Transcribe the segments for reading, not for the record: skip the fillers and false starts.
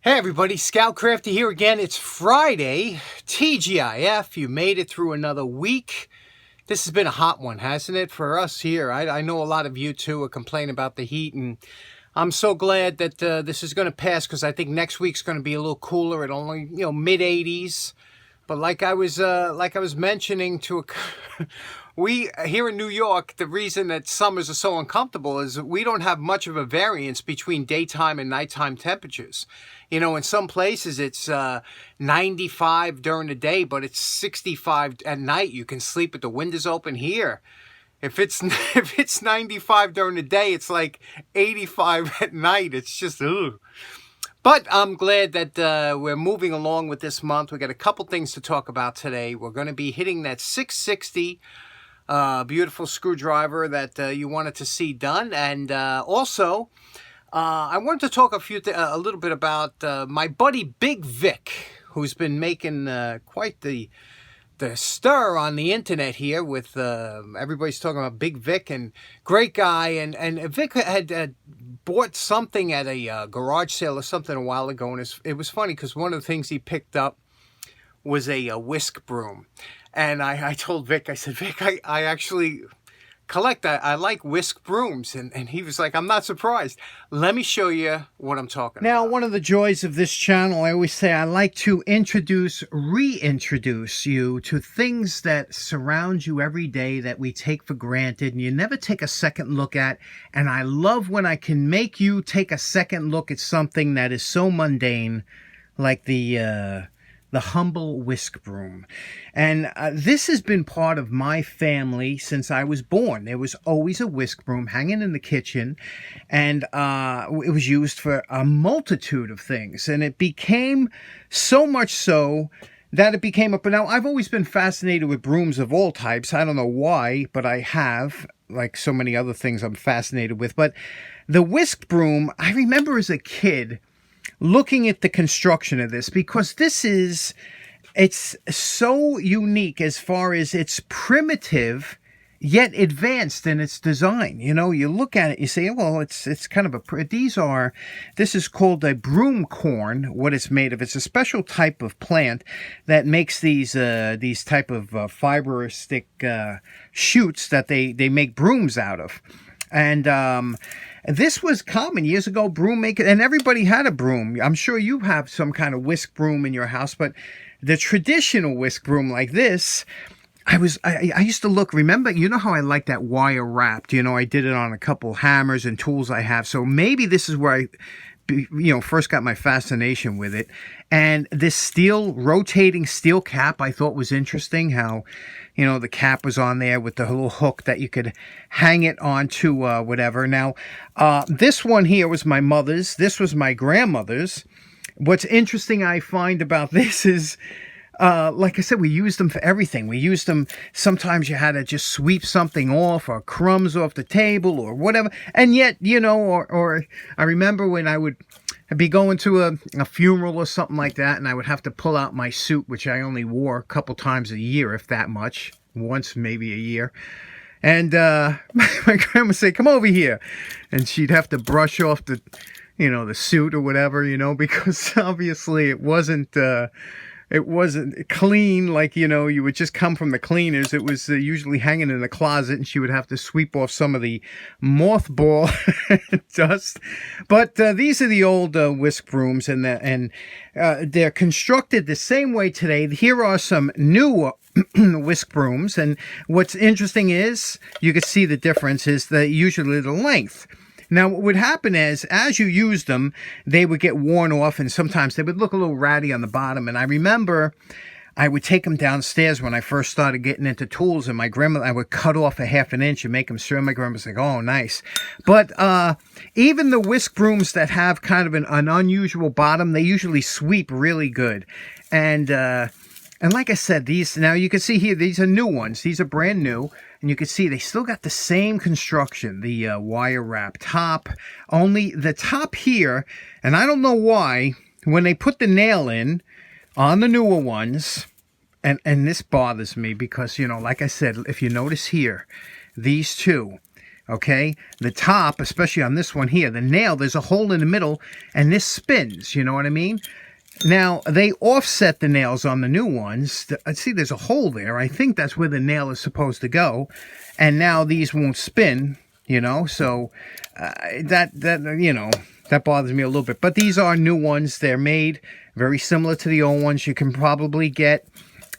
Hey everybody, Scout Crafty here again. It's Friday, TGIF. You made it through another week. This has been a hot one, hasn't it, for us here? I know a lot of you too are complaining about the heat, and I'm so glad that this is going to pass because I think next week's going to be a little cooler at only mid 80s. But like I was mentioning to we here in New York, the reason that summers are so uncomfortable is we don't have much of a variance between daytime and nighttime temperatures. You know, in some places it's 95 during the day, but it's 65 at night. You can sleep with the windows open. Here, if it's 95 during the day, it's like 85 at night. It's just ugh. But I'm glad that we're moving along with this month. We got a couple things to talk about today. We're going to be hitting that 660 beautiful screwdriver that you wanted to see done, and also I wanted to talk a little bit about my buddy Big Vic, who's been making quite the stir on the internet here with everybody's talking about Big Vic, and great guy, and Vic had bought something at a garage sale or something a while ago, and it was funny because one of the things he picked up was a whisk broom. And I told Vic, I said, Vic, I actually collect, I like whisk brooms. And he was like, I'm not surprised. Let me show you what I'm talking about. Now, one of the joys of this channel, I always say I like to reintroduce you to things that surround you every day that we take for granted and you never take a second look at. And I love when I can make you take a second look at something that is so mundane, like the humble whisk broom. And this has been part of my family since I was born. There was always a whisk broom hanging in the kitchen, and it was used for a multitude of things. And it became so much so that it became up. Now, I've always been fascinated with brooms of all types. I don't know why, but I have, like so many other things I'm fascinated with. But the whisk broom, I remember as a kid looking at the construction of this, because it's so unique as far as it's primitive yet advanced in its design. You know, you look at it, you say, well, it's kind of this is called a broom corn, what it's made of. It's a special type of plant that makes these type of fiberistic shoots that they make brooms out of. And this was common years ago, broom making, and everybody had a broom. I'm sure you have some kind of whisk broom in your house, but the traditional whisk broom like this, I used to look, remember, you know how I like that wire wrapped? You know, I did it on a couple hammers and tools I have. So maybe this is where I first got my fascination with it. And this rotating steel cap, I thought was interesting how, the cap was on there with the little hook that you could hang it onto whatever. Now, this one here was my mother's. This was my grandmother's. What's interesting I find about this is, like I said, we used them for everything. We used them, sometimes you had to just sweep something off or crumbs off the table or whatever. And yet, or I remember when I'd be going to a funeral or something like that, and I would have to pull out my suit, which I only wore a couple times a year, if that much, once maybe a year. And my grandma would say, come over here. And she'd have to brush off the suit or whatever, because obviously it wasn't clean, like, you would just come from the cleaners. It was usually hanging in the closet, and she would have to sweep off some of the mothball dust. But these are the old whisk brooms, and they're constructed the same way today. Here are some new whisk brooms, and what's interesting is you can see the difference is usually the length. Now, what would happen is, as you used them, they would get worn off, and sometimes they would look a little ratty on the bottom. And I remember I would take them downstairs when I first started getting into tools, and I would cut off a half an inch and make them straight. My grandma was like, oh, nice. But even the whisk brooms that have kind of an unusual bottom, they usually sweep really good. And like I said, now you can see here, these are new ones. These are brand new. And you can see they still got the same construction, the wire wrap top. Only the top here, and I don't know why, when they put the nail in on the newer ones, and this bothers me because, like I said, if you notice here, these two, Okay, the top, especially on this one here, the nail, there's a hole in the middle, and this spins, you know what I mean? Now, they offset the nails on the new ones. See, there's a hole there. I think that's where the nail is supposed to go. And now these won't spin, you know, so that bothers me a little bit. But these are new ones. They're made very similar to the old ones. You can probably get,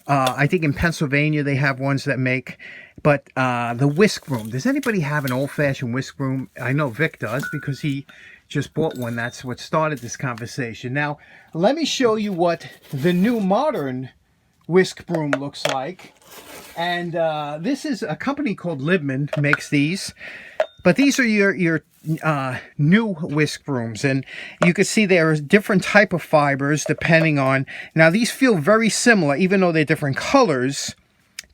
I think in Pennsylvania they have ones that make, but the Whisk Broom. Does anybody have an old-fashioned Whisk Broom? I know Vic does because he just bought one. That's what started this conversation. Now, let me show you what the new modern Whisk Broom looks like. And this is a company called Libman makes these. But these are your new Whisk Brooms. And you can see there are different type of fibers depending on... Now, these feel very similar. Even though they're different colors,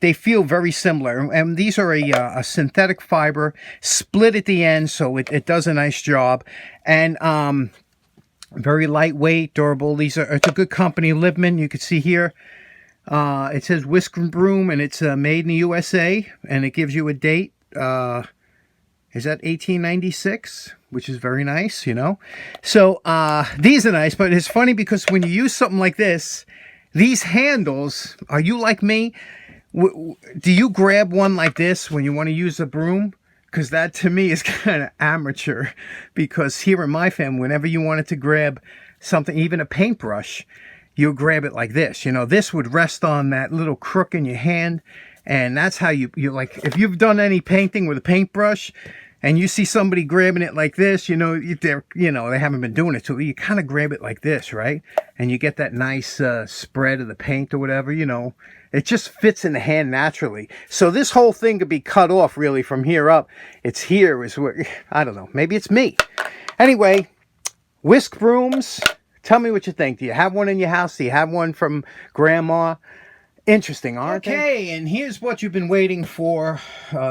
they feel very similar. And these are a synthetic fiber, split at the end, so it does a nice job. And very lightweight, durable. It's a good company, Libman. You can see here, it says Whisk Broom, and it's made in the USA, and it gives you a date. Is that 1896? Which is very nice, you know. So these are nice, but it's funny because when you use something like this, these handles, are you like me? Do you grab one like this when you want to use a broom? Because that to me is kind of amateur. Because here in my family, whenever you wanted to grab something, even a paintbrush, you grab it like this. You know, this would rest on that little crook in your hand. And that's how you like, if you've done any painting with a paintbrush and you see somebody grabbing it like this, you know, they haven't been doing it. So you kind of grab it like this, right? And you get that nice spread of the paint or whatever, you know. It just fits in the hand naturally. So this whole thing could be cut off really from here up. It's here is where, I don't know, maybe it's me. Anyway, Whisk Brooms, tell me what you think. Do you have one in your house? Do you have one from Grandma? Interesting, aren't they? Okay, and here's what you've been waiting for.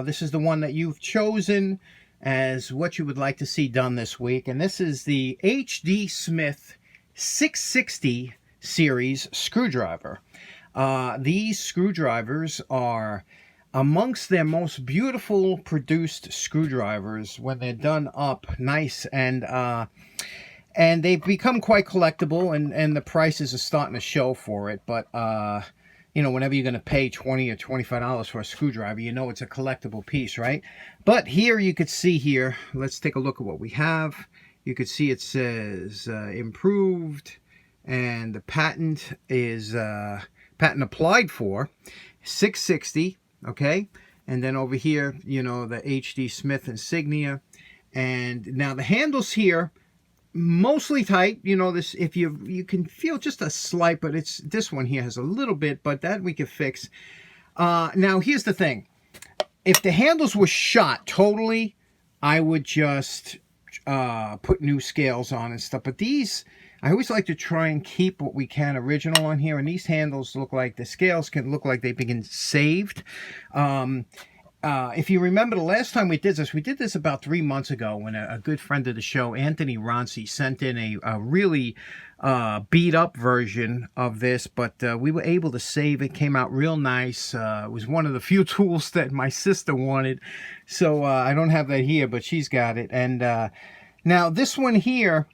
This is the one that you've chosen as what you would like to see done this week. And this is the H.D. Smith 660 series screwdriver. These screwdrivers are amongst their most beautiful produced screwdrivers when they're done up nice, and they've become quite collectible, and the prices are starting to show for it. But you know, whenever you're going to pay $20 or $25 for a screwdriver, you know it's a collectible piece, right? But here you could see here, let's take a look at what we have. You could see it says improved, and the patent is patent applied for 660, okay? And then over here, you know, the H.D. Smith insignia. And now the handles here, mostly tight, you know, this, if you can feel just a slight, but it's, this one here has a little bit, but that we can fix. Now here's the thing. If the handles were shot totally, I would just put new scales on and stuff. But these, I always like to try and keep what we can original on here. And these handles look like, the scales can look like they've been saved. If you remember the last time we did this about 3 months ago when a good friend of the show, Anthony Ronci, sent in a really beat up version of this, but we were able to save it. Came out real nice. It was one of the few tools that my sister wanted. So I don't have that here, but she's got it. And now this one here,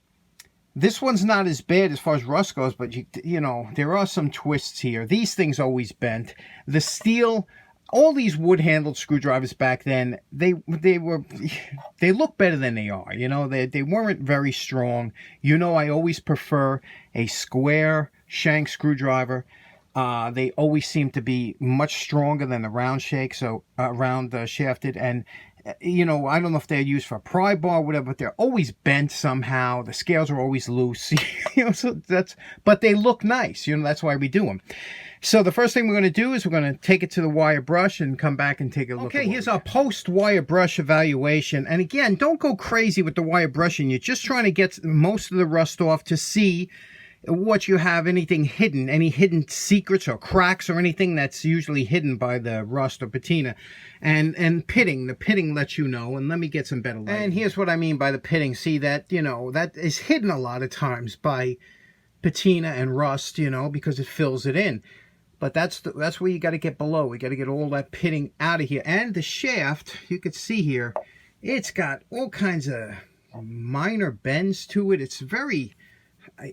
this one's not as bad as far as rust goes, but you know, there are some twists here. These things always bent. The steel, all these wood-handled screwdrivers back then, they look better than they are. You know, they weren't very strong. You know, I always prefer a square shank screwdriver. They always seem to be much stronger than the round shake, so round shafted. And you know, I don't know if they're used for a pry bar or whatever, but they're always bent somehow. The scales are always loose. You know, so but they look nice. You know, that's why we do them. So the first thing we're going to do is we're going to take it to the wire brush and come back and take a look. Okay, here's our post-wire brush evaluation. And again, don't go crazy with the wire brushing. You're just trying to get most of the rust off to see what you have, anything hidden, any hidden secrets or cracks or anything that's usually hidden by the rust or patina. And pitting, the pitting lets you know. And let me get some better light. And here's what I mean by the pitting. See that, you know, that is hidden a lot of times by patina and rust, you know, because it fills it in. But that's where you got to get below. We got to get all that pitting out of here. And the shaft, you could see here, It's got all kinds of minor bends to it. It's very,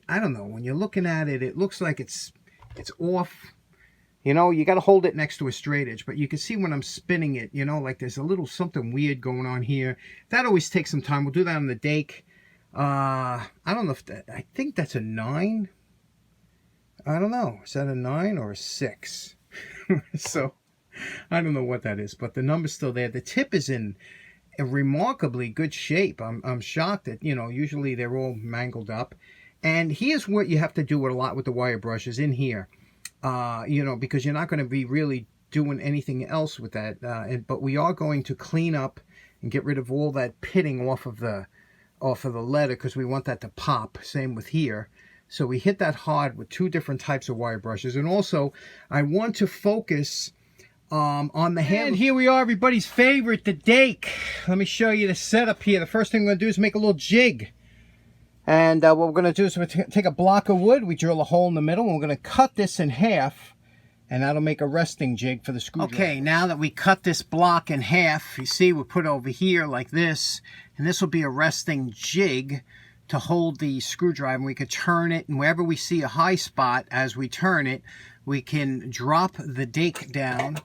I don't know, when you're looking at it, it looks like it's off. You know, you got to hold it next to a straight edge, but you can see when I'm spinning it, you know, like there's a little something weird going on here. That always takes some time. We'll do that on the dake. I don't know if that, I think that's a 9. I don't know. Is that a 9 or a 6? So, I don't know what that is, but the number's still there. The tip is in a remarkably good shape. I'm shocked that, you know, usually they're all mangled up. And here's what you have to do a lot with the wire brushes in here. You know, because you're not going to be really doing anything else with that. But we are going to clean up and get rid of all that pitting off of the leather, because we want that to pop. Same with here. So we hit that hard with 2 different types of wire brushes. And also, I want to focus on the hand. And here we are, everybody's favorite, the dake. Let me show you the setup here. The first thing we're going to do is make a little jig. And what we're going to do is we're going to take a block of wood, we drill a hole in the middle, and we're going to cut this in half, and that'll make a resting jig for the screwdriver. Okay, now that we cut this block in half, you see we put it over here like this, and this will be a resting jig to hold the screwdriver. And we could turn it, and wherever we see a high spot as we turn it, we can drop the dake down,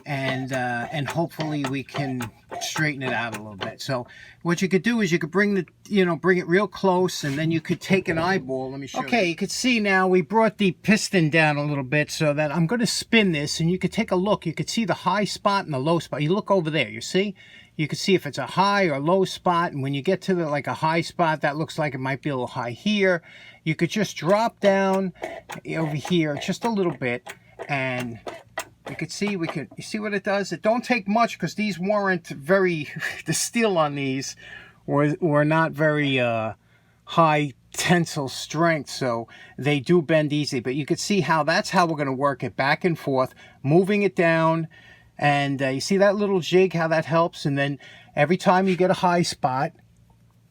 and hopefully we can straighten it out a little bit. So what you could do is you could bring it real close, and then you could take an eyeball. Let me show you. Okay, you can see now we brought the piston down a little bit, so that I'm going to spin this, and you could take a look. You could see the high spot and the low spot. You look over there, you see? You can see if it's a high or low spot, and when you get to like a high spot, that looks like it might be a little high here. You could just drop down over here just a little bit, and you could see, you see what it does? It don't take much, because these weren't very, the steel on these were not very high tensile strength, so they do bend easy. But you could see how that's how we're going to work it back and forth, moving it down. And you see that little jig, how that helps? And then every time you get a high spot,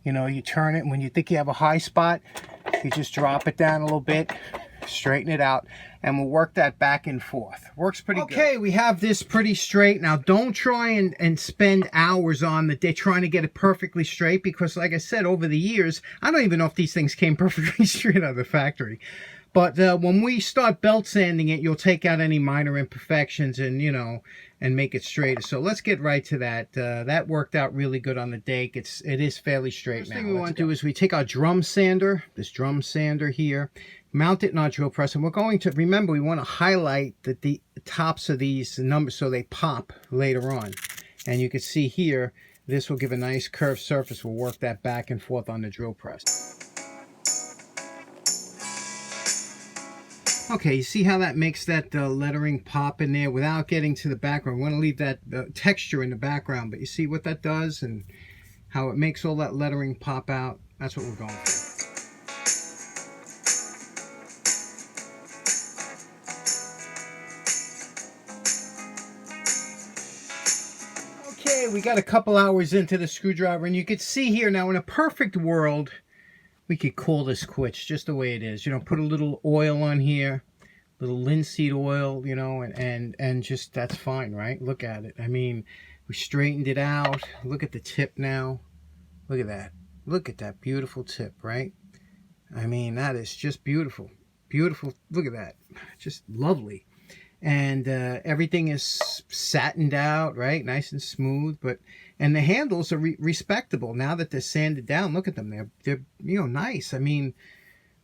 you know, you turn it, and when you think you have a high spot, you just drop it down a little bit, straighten it out, and we'll work that back and forth. Works pretty good. Okay, we have this pretty straight. Now, don't try and spend hours on the day trying to get it perfectly straight, because like I said, over the years, I don't even know if these things came perfectly straight out of the factory. But when we start belt sanding it, you'll take out any minor imperfections and, you know, and make it straighter. So let's get right to that. That worked out really good on the dake. It is fairly straight now. First thing we want to do is we take our drum sander, this drum sander here, mount it in our drill press, and we're going to, remember, we want to highlight the tops of these numbers so they pop later on. And you can see here, this will give a nice curved surface. We'll work that back and forth on the drill press. Okay, you see how that makes that lettering pop in there without getting to the background. We want to leave that texture in the background, but you see what that does and how it makes all that lettering pop out? That's what we're going for. Okay, we got a couple hours into the screwdriver, and you can see here now, in a perfect world, we could call this quits just the way it is. You know, put a little oil on here, little linseed oil, you know, and just, that's fine, right? Look at it. I mean, we straightened it out. Look at the tip now. Look at that. Look at that beautiful tip, right? I mean, that is just beautiful. Beautiful. Look at that. Just lovely. And everything is satined out, right? Nice and smooth. And the handles are respectable now that they're sanded down. Look at them. They're you know, nice. I mean,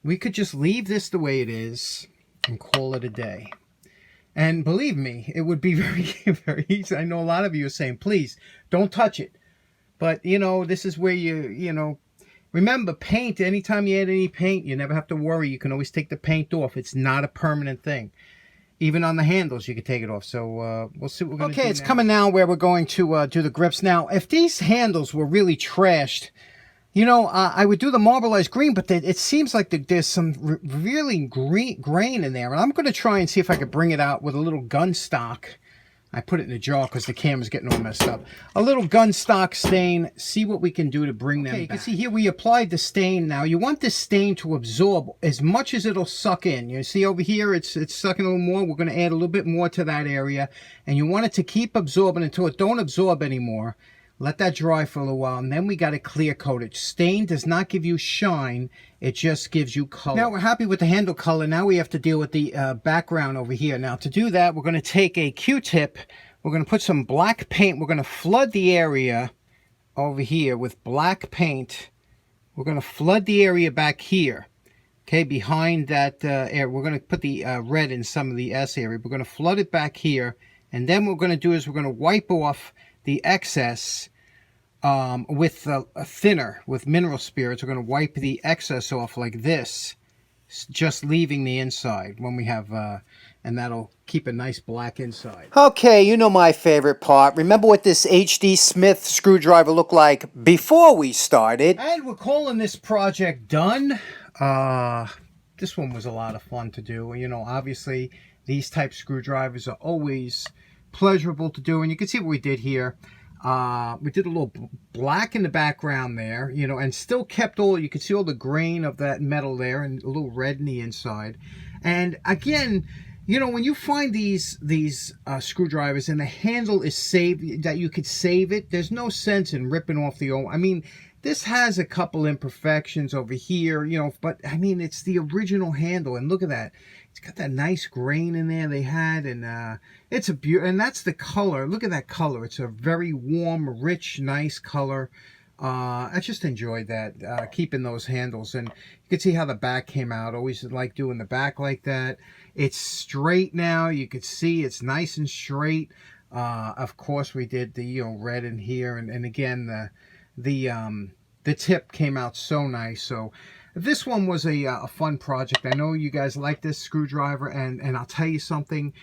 we could just leave this the way it is and call it a day. And believe me, it would be very, very easy. I know a lot of you are saying, please, don't touch it. But, you know, this is where you know, remember, paint, anytime you add any paint, you never have to worry. You can always take the paint off. It's not a permanent thing. Even on the handles, you can take it off. So we'll see what we're going to do. Okay, it's coming now where we're going to do the grips. Now, if these handles were really trashed, you know, I would do the marbleized green, but it seems like there's some really grain in there. And I'm going to try and see if I could bring it out with a little gun stock. I put it in a jar because the camera's getting all messed up. A little gun stock stain, see what we can do to bring them back. You can see here we applied the stain. Now, you want this stain to absorb as much as it'll suck in. You see over here, it's sucking a little more. We're going to add a little bit more to that area. And you want it to keep absorbing until it don't absorb anymore. Let that dry for a little while, and then we got to clear coat it. Stain does not give you shine, it just gives you color. Now we're happy with the handle color. Now we have to deal with the background over here. Now to do that, we're going to take a Q-tip, we're going to put some black paint, we're going to flood the area over here with black paint. We're going to flood the area back here, okay, behind that area. We're going to put the red in some of the S area. We're going to flood it back here, and then what we're going to do is we're going to wipe off the excess with a thinner, with mineral spirits. We're going to wipe the excess off like this, just leaving the inside when we have, and that'll keep a nice black inside. Okay, you know my favorite part. Remember what this H.D. Smith screwdriver looked like before we started? And we're calling this project done. This one was a lot of fun to do. You know, obviously, these type screwdrivers are always pleasurable to do, and you can see what we did here. We did a little black in the background there, you know, and still kept all, you could see all the grain of that metal there, and a little red in the inside. And again, you know, when you find these screwdrivers and the handle is saved, that you could save it, there's no sense in ripping off the old. I mean, this has a couple imperfections over here, you know, but I mean, it's the original handle, and look at that. It's got that nice grain in there they had, and it's a beautiful, and that's the color. Look at that color. It's a very warm, rich, nice color. I just enjoyed that, keeping those handles, and you can see how the back came out. Always like doing the back like that. It's straight now. You could see it's nice and straight. Of course, we did the, you know, red in here, and again, the tip came out so nice. So this one was a fun project. I know you guys like this screwdriver, and I'll tell you something.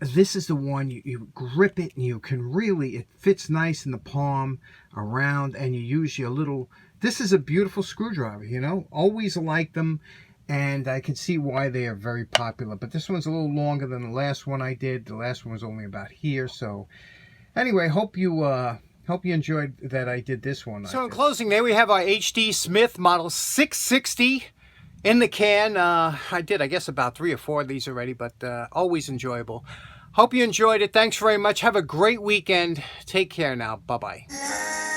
This is the one you grip it, and you can really, it fits nice in the palm around, and you use your little, this is a beautiful screwdriver, you know. Always liked them, and I can see why they are very popular. But this one's a little longer than the last one I did. The last one was only about here. So anyway, hope you enjoyed that I did this one. So in closing, there we have our H.D. Smith Model 660 in the can. I did, I guess, about 3 or 4 of these already, but always enjoyable. Hope you enjoyed it. Thanks very much. Have a great weekend. Take care now. Bye-bye.